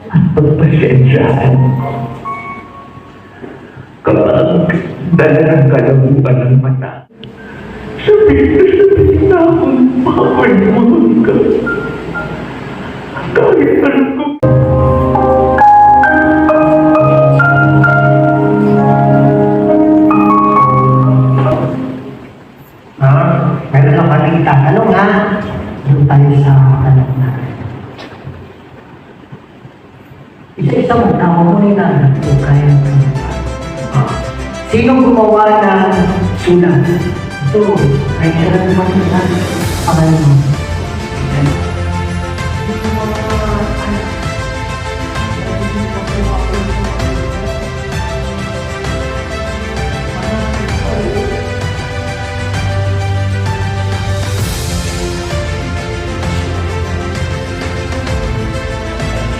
at pagpasensyahan. Kapag dala ng kalabuan ng mata, sabihin na akong makapalimutan ka. Kahit alam ko. Meron lang kaming tatanong ha. Doon tayo sa tanong na. Isa-isa mo, tama mo ni Nana kung kaya mo ito. Sinong gumawa ng sulat? Ito, ay kailan naman ito na pangalan mo.